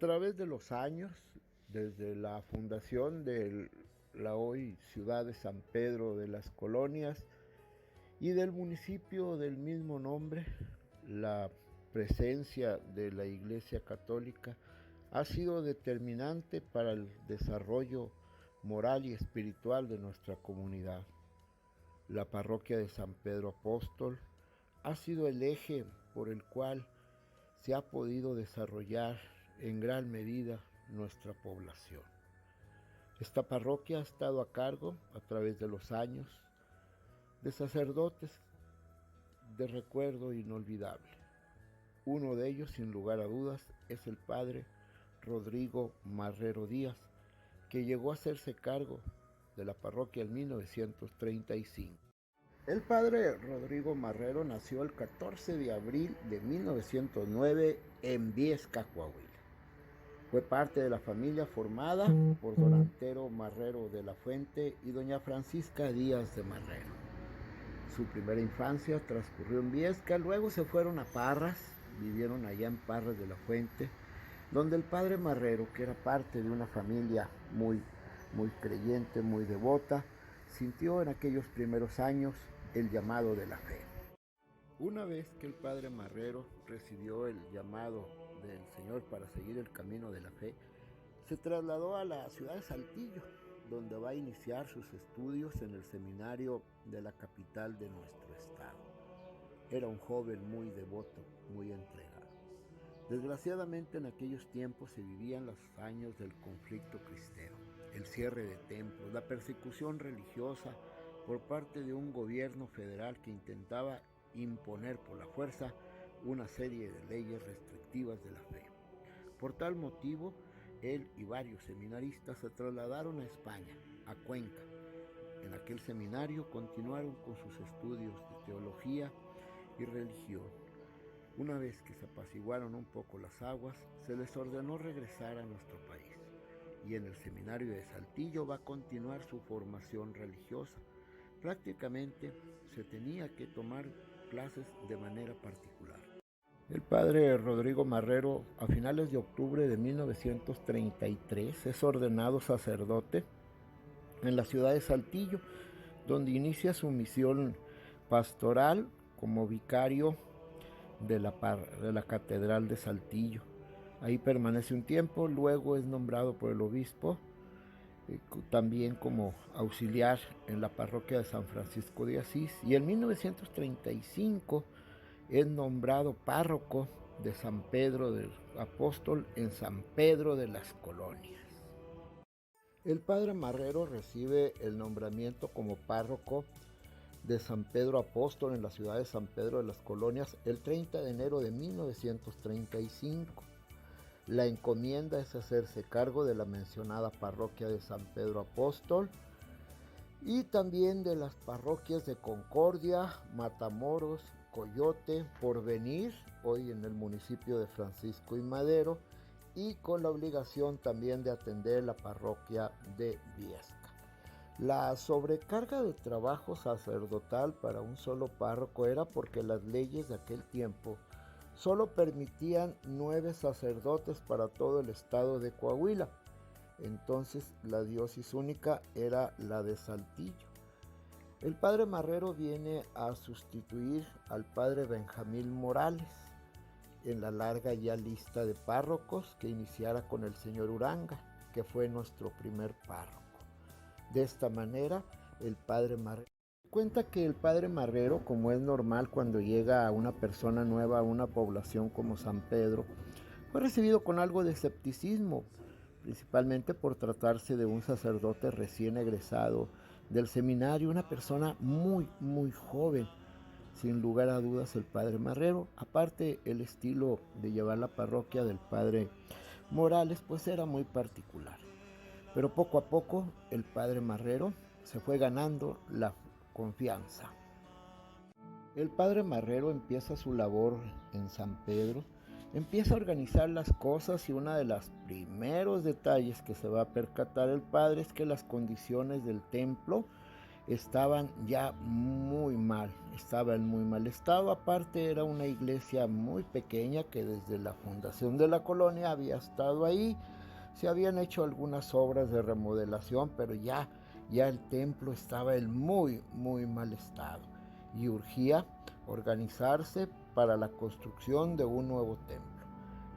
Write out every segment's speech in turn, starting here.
través de los años, desde la fundación de la hoy ciudad de San Pedro de las Colonias y del municipio del mismo nombre, la presencia de la Iglesia Católica ha sido determinante para el desarrollo moral y espiritual de nuestra comunidad. La parroquia de San Pedro Apóstol ha sido el eje por el cual se ha podido desarrollar en gran medida nuestra población. Esta parroquia ha estado a cargo, a través de los años, de sacerdotes de recuerdo inolvidable. Uno de ellos, sin lugar a dudas, es el padre Rodrigo Marrero Díaz, que llegó a hacerse cargo de la parroquia en 1935. El padre Rodrigo Marrero nació el 14 de abril de 1909 en Viesca, Coahuila. Fue parte de la familia formada por don Antero Marrero de la Fuente y doña Francisca Díaz de Marrero. Su primera infancia transcurrió en Viesca, luego se fueron a Parras, vivieron allá en Parras de la Fuente, donde el padre Marrero, que era parte de una familia muy creyente, muy devota, sintió en aquellos primeros años el llamado de la fe. Una vez que el padre Marrero recibió el llamado del Señor para seguir el camino de la fe, se trasladó a la ciudad de Saltillo, donde va a iniciar sus estudios en el seminario de la capital de nuestro estado. Era un joven muy devoto, muy entregado. Desgraciadamente en aquellos tiempos se vivían los años del conflicto cristero, el cierre de templos, la persecución religiosa por parte de un gobierno federal que intentaba imponer por la fuerza una serie de leyes restrictivas de la fe. Por tal motivo, él y varios seminaristas se trasladaron a España, a Cuenca. En aquel seminario continuaron con sus estudios de teología y religión. Una vez que se apaciguaron un poco las aguas, se les ordenó regresar a nuestro país. Y en el seminario de Saltillo va a continuar su formación religiosa. Prácticamente se tenía que tomar clases de manera particular. El padre Rodrigo Marrero, a finales de octubre de 1933, es ordenado sacerdote en la ciudad de Saltillo, donde inicia su misión pastoral como vicario de la Catedral de Saltillo. Ahí permanece un tiempo, luego es nombrado por el obispo también como auxiliar en la parroquia de San Francisco de Asís, y en 1935 es nombrado párroco de San Pedro del Apóstol en San Pedro de las Colonias. El padre Marrero recibe el nombramiento como párroco de San Pedro Apóstol en la ciudad de San Pedro de las Colonias el 30 de enero de 1935. La encomienda es hacerse cargo de la mencionada parroquia de San Pedro Apóstol y también de las parroquias de Concordia, Matamoros, Coyote, Porvenir, hoy en el municipio de Francisco y Madero, y con la obligación también de atender la parroquia de Viesca. La sobrecarga de trabajo sacerdotal para un solo párroco era porque las leyes de aquel tiempo solo permitían 9 sacerdotes para todo el estado de Coahuila. Entonces la diócesis única era la de Saltillo. El padre Marrero viene a sustituir al padre Benjamín Morales en la larga ya lista de párrocos que iniciara con el señor Uranga, que fue nuestro primer párroco. De esta manera, el padre Marrero cuenta que el padre Marrero, como es normal cuando llega a una persona nueva a una población como San Pedro, fue recibido con algo de escepticismo, principalmente por tratarse de un sacerdote recién egresado del seminario, una persona muy joven. Sin lugar a dudas, el padre Marrero, aparte el estilo de llevar la parroquia del padre Morales, pues era muy particular. Pero poco a poco el padre Marrero se fue ganando la confianza. El padre Marrero empieza su labor en San Pedro, empieza a organizar las cosas, y uno de los primeros detalles que se va a percatar el padre es que las condiciones del templo estaban ya muy mal, estaba en muy mal estado. Aparte era una iglesia muy pequeña que desde la fundación de la colonia había estado ahí. Se habían hecho algunas obras de remodelación, pero ya el templo estaba en muy mal estado y urgía organizarse para la construcción de un nuevo templo.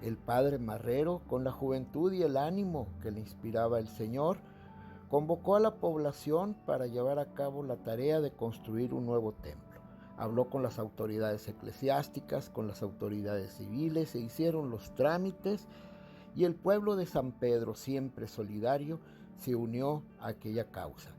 El padre Marrero, con la juventud y el ánimo que le inspiraba el Señor, convocó a la población para llevar a cabo la tarea de construir un nuevo templo. Habló con las autoridades eclesiásticas, con las autoridades civiles, se hicieron los trámites y el pueblo de San Pedro, siempre solidario, se unió a aquella causa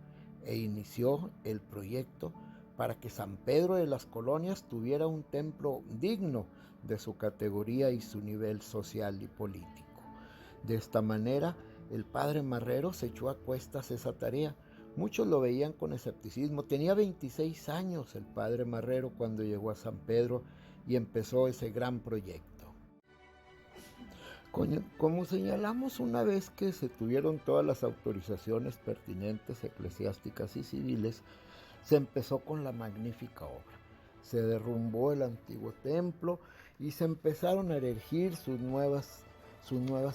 e inició el proyecto para que San Pedro de las Colonias tuviera un templo digno de su categoría y su nivel social y político. De esta manera, el padre Marrero se echó a cuestas esa tarea. Muchos lo veían con escepticismo. Tenía 26 años el padre Marrero cuando llegó a San Pedro y empezó ese gran proyecto. Como señalamos, una vez que se tuvieron todas las autorizaciones pertinentes, eclesiásticas y civiles, se empezó con la magnífica obra. Se derrumbó el antiguo templo y se empezaron a erigir sus nuevas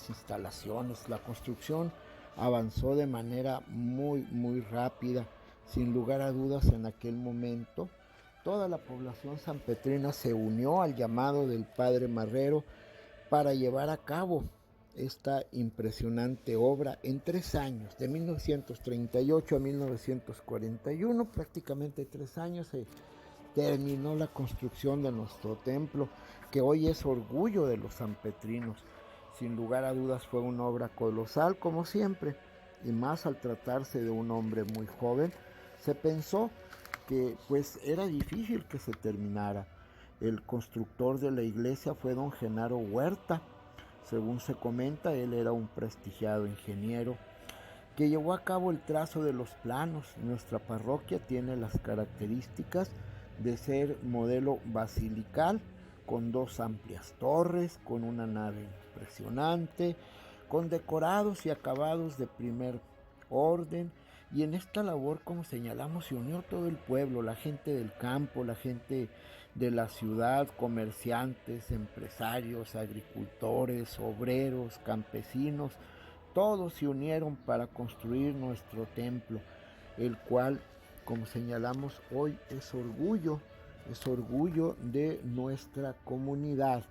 instalaciones. La construcción avanzó de manera muy rápida. Sin lugar a dudas, en aquel momento, toda la población sanpetrina se unió al llamado del padre Marrero para llevar a cabo esta impresionante obra en 3 años, de 1938 a 1941, prácticamente 3 años se terminó la construcción de nuestro templo, que hoy es orgullo de los sanpetrinos. Sin lugar a dudas fue una obra colosal, como siempre, y más al tratarse de un hombre muy joven, se pensó que pues era difícil que se terminara. El constructor de la iglesia fue don Genaro Huerta. Según se comenta, él era un prestigiado ingeniero que llevó a cabo el trazo de los planos. Nuestra parroquia tiene las características de ser modelo basilical, con 2 amplias torres, con una nave impresionante, con decorados y acabados de primer orden. Y en esta labor, como señalamos, se unió todo el pueblo, la gente del campo, la gente de la ciudad, comerciantes, empresarios, agricultores, obreros, campesinos. Todos se unieron para construir nuestro templo, el cual, como señalamos hoy, es orgullo de nuestra comunidad.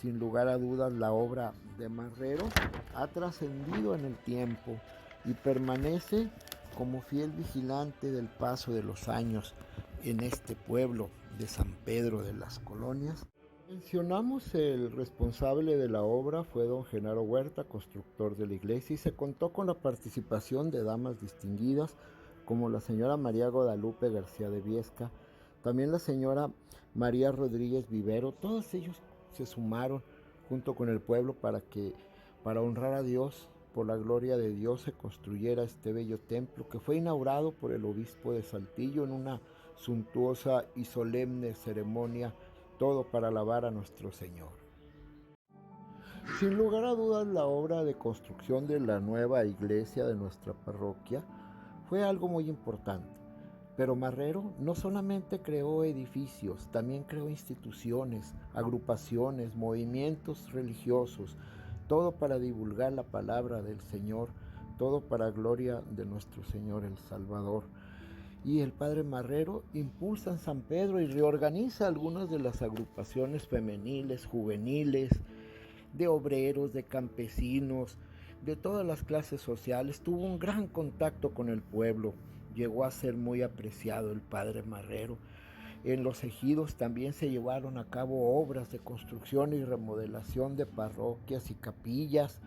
Sin lugar a dudas, la obra de Marrero ha trascendido en el tiempo y permanece como fiel vigilante del paso de los años en este pueblo de San Pedro de las Colonias. Mencionamos el responsable de la obra fue don Genaro Huerta, constructor de la iglesia, y se contó con la participación de damas distinguidas como la señora María Guadalupe García de Viesca, también la señora María Rodríguez Vivero. Todos ellos se sumaron junto con el pueblo para honrar a Dios, por la gloria de Dios, se construyera este bello templo que fue inaugurado por el obispo de Saltillo en una suntuosa y solemne ceremonia, todo para alabar a nuestro Señor. Sin lugar a dudas, la obra de construcción de la nueva iglesia de nuestra parroquia fue algo muy importante. Pero Marrero no solamente creó edificios, también creó instituciones, agrupaciones, movimientos religiosos, todo para divulgar la palabra del Señor, todo para gloria de nuestro Señor el Salvador. Y el padre Marrero impulsa en San Pedro y reorganiza algunas de las agrupaciones femeniles, juveniles, de obreros, de campesinos, de todas las clases sociales. Tuvo un gran contacto con el pueblo. Llegó a ser muy apreciado el padre Marrero. En los ejidos también se llevaron a cabo obras de construcción y remodelación de parroquias y capillas.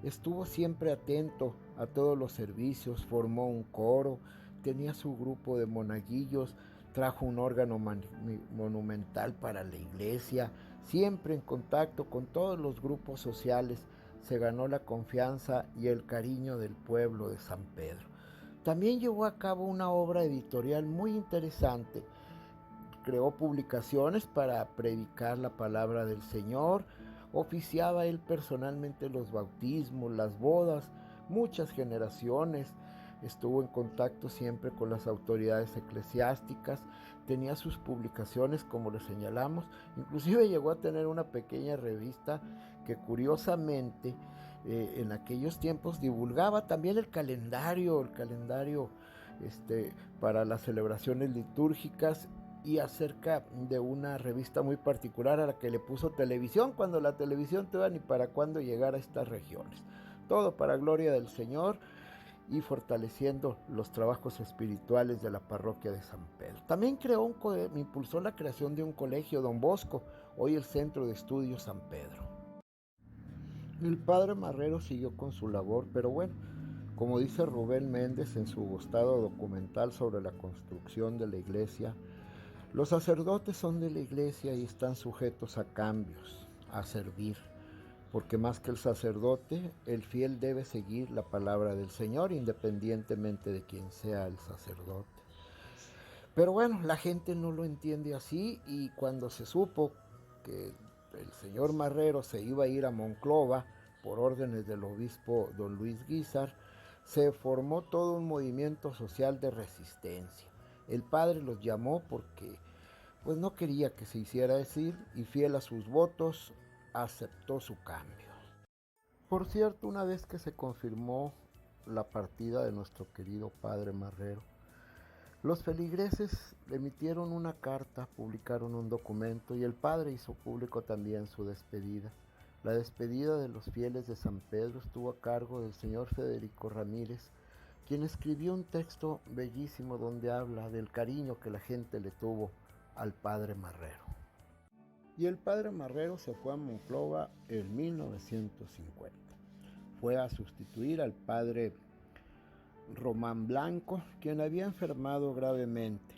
Estuvo siempre atento a todos los servicios, formó un coro, tenía su grupo de monaguillos, trajo un órgano monumental para la iglesia, siempre en contacto con todos los grupos sociales. Se ganó la confianza y el cariño del pueblo de San Pedro. También llevó a cabo una obra editorial muy interesante. Creó publicaciones para predicar la palabra del Señor. Oficiaba él personalmente los bautismos, las bodas, muchas generaciones. estuvo en contacto siempre con las autoridades eclesiásticas, tenía sus publicaciones, como le señalamos, inclusive llegó a tener una pequeña revista que curiosamente en aquellos tiempos divulgaba también el calendario para las celebraciones litúrgicas, y acerca de una revista muy particular a la que le puso televisión, cuando la televisión todavía ni para cuándo llegar a estas regiones. Todo para gloria del Señor y fortaleciendo los trabajos espirituales de la parroquia de San Pedro. También impulsó la creación de un colegio, Don Bosco, hoy el Centro de Estudios San Pedro. El padre Marrero siguió con su labor, pero bueno, como dice Rubén Méndez en su gustado documental sobre la construcción de la iglesia, los sacerdotes son de la iglesia y están sujetos a cambios, a servir, porque más que el sacerdote, el fiel debe seguir la palabra del Señor independientemente de quién sea el sacerdote. Pero bueno, la gente no lo entiende así, y cuando se supo que el señor Marrero se iba a ir a Monclova por órdenes del obispo don Luis Guízar, se formó todo un movimiento social de resistencia. El padre los llamó porque pues no quería que se hiciera decir, y fiel a sus votos aceptó su cambio. Por cierto, una vez que se confirmó la partida de nuestro querido padre Marrero, los feligreses emitieron una carta, publicaron un documento, y el padre hizo público también su despedida. La despedida de los fieles de San Pedro estuvo a cargo del señor Federico Ramírez, quien escribió un texto bellísimo donde habla del cariño que la gente le tuvo al padre Marrero. Y el padre Marrero se fue a Monclova en 1950. Fue a sustituir al padre Román Blanco, quien había enfermado gravemente.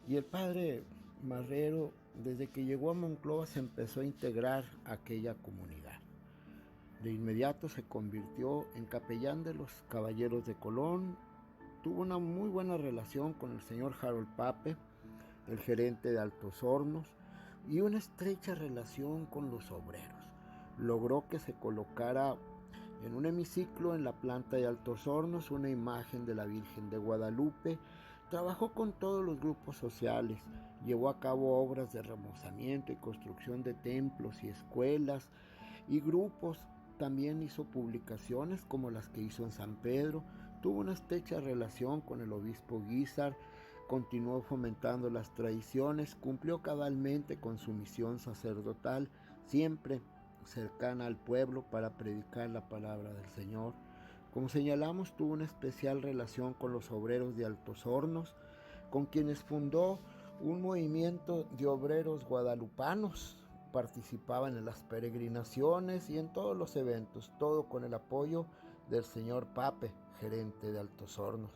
Y el padre Marrero, desde que llegó a Monclova, se empezó a integrar a aquella comunidad. De inmediato se convirtió en capellán de los Caballeros de Colón. Tuvo una muy buena relación con el señor Harold Pape, el gerente de Altos Hornos, y una estrecha relación con los obreros. Logró que se colocara en un hemiciclo en la planta de Altos Hornos una imagen de la Virgen de Guadalupe. Trabajó con todos los grupos sociales, llevó a cabo obras de remozamiento y construcción de templos y escuelas y grupos. También hizo publicaciones como las que hizo en San Pedro. Tuvo una estrecha relación con el obispo Guízar, continuó fomentando las tradiciones, cumplió cabalmente con su misión sacerdotal, siempre cercana al pueblo para predicar la palabra del Señor. Como señalamos, tuvo una especial relación con los obreros de Altos Hornos, con quienes fundó un movimiento de obreros guadalupanos. Participaban en las peregrinaciones y en todos los eventos, todo con el apoyo del señor Pape, gerente de Altos Hornos.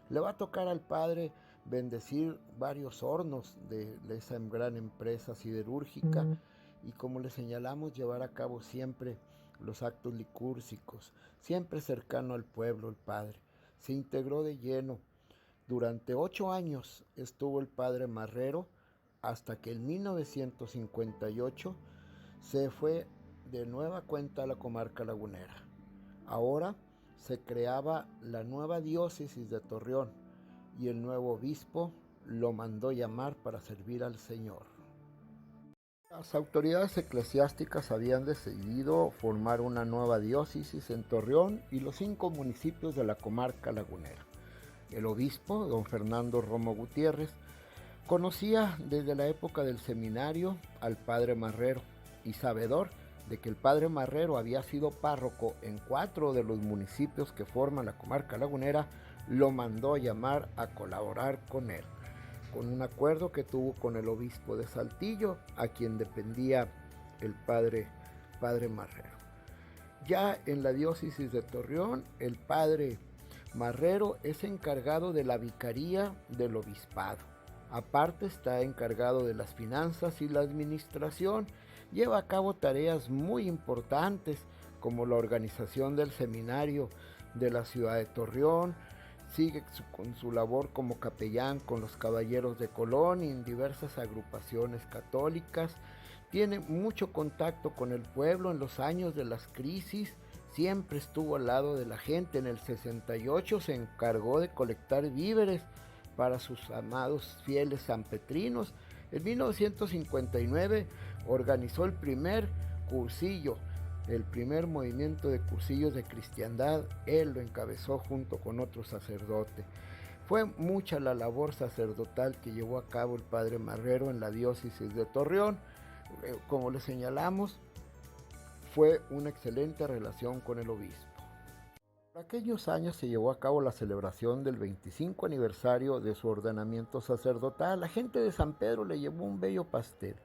Le va a tocar al padre bendecir varios hornos de esa gran empresa siderúrgica, y como le señalamos, llevar a cabo siempre los actos licúrgicos, siempre cercano al pueblo. El padre se integró de lleno. Durante 8 años estuvo el padre Marrero, hasta que en 1958 se fue de nueva cuenta a la comarca lagunera. Ahora se creaba la nueva diócesis de Torreón, y el nuevo obispo lo mandó llamar para servir al Señor. Las autoridades eclesiásticas habían decidido formar una nueva diócesis en Torreón y los 5 municipios de la comarca lagunera. El obispo, don Fernando Romo Gutiérrez, conocía desde la época del seminario al padre Marrero, y sabedor de que el padre Marrero había sido párroco en 4 de los municipios que forman la comarca lagunera, lo mandó llamar a colaborar con él, con un acuerdo que tuvo con el obispo de Saltillo, a quien dependía el padre Marrero. Ya en la diócesis de Torreón, el padre Marrero es encargado de la vicaría del obispado. Aparte está encargado de las finanzas y la administración. Lleva a cabo tareas muy importantes como la organización del seminario de la ciudad de Torreón. Sigue con su labor como capellán con los Caballeros de Colón y en diversas agrupaciones católicas. Tiene mucho contacto con el pueblo en los años de las crisis. siempre estuvo al lado de la gente. En el 68 se encargó de colectar víveres para sus amados fieles sanpetrinos. En 1959 organizó el primer cursillo, el primer movimiento de cursillos de cristiandad. Él lo encabezó junto con otro sacerdote. Fue mucha la labor sacerdotal que llevó a cabo el padre Marrero en la diócesis de Torreón. Como le señalamos, fue una excelente relación con el obispo. Por aquellos años se llevó a cabo la celebración del 25 aniversario de su ordenamiento sacerdotal. La gente de San Pedro le llevó un bello pastel.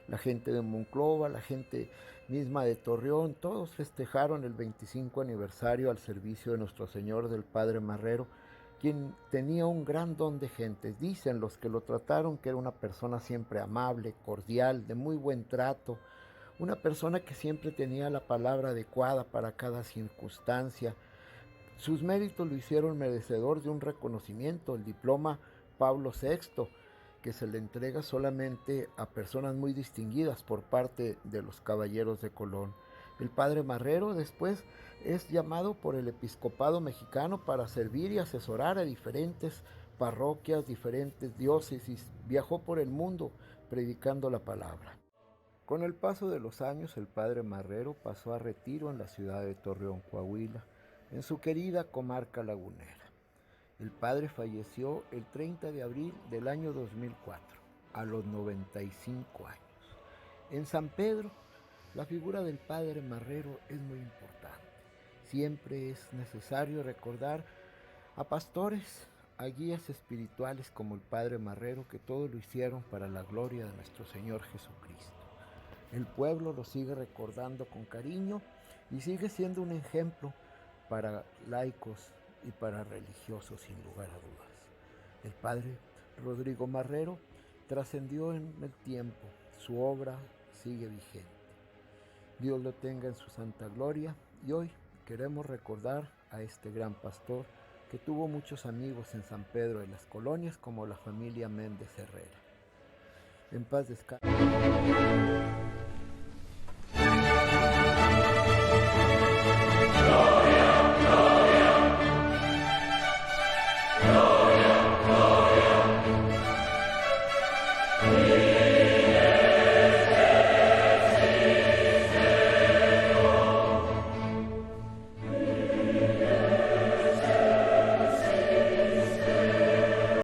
La gente de Monclova, la gente misma de Torreón, todos festejaron el 25 aniversario al servicio de Nuestro Señor del Padre Marrero, quien tenía un gran don de gente. Dicen los que lo trataron que era una persona siempre amable, cordial, de muy buen trato, una persona que siempre tenía la palabra adecuada para cada circunstancia. Sus méritos lo hicieron merecedor de un reconocimiento, el diploma Pablo VI, que se le entrega solamente a personas muy distinguidas por parte de los caballeros de Colón. El padre Marrero después es llamado por el episcopado mexicano para servir y asesorar a diferentes parroquias, diferentes diócesis. Viajó por el mundo predicando la palabra. Con el paso de los años, el padre Marrero pasó a retiro en la ciudad de Torreón, Coahuila, en su querida comarca lagunera. El padre falleció el 30 de abril del año 2004, a los 95 años. En San Pedro, la figura del padre Marrero es muy importante. Siempre es necesario recordar a pastores, a guías espirituales como el padre Marrero, que todo lo hicieron para la gloria de nuestro Señor Jesucristo. El pueblo lo sigue recordando con cariño y sigue siendo un ejemplo para laicos y para religiosos, sin lugar a dudas. El padre Rodrigo Marrero trascendió en el tiempo, su obra sigue vigente. Dios lo tenga en su santa gloria, y hoy queremos recordar a este gran pastor que tuvo muchos amigos en San Pedro de las Colonias, como la familia Méndez Herrera. En paz descanse.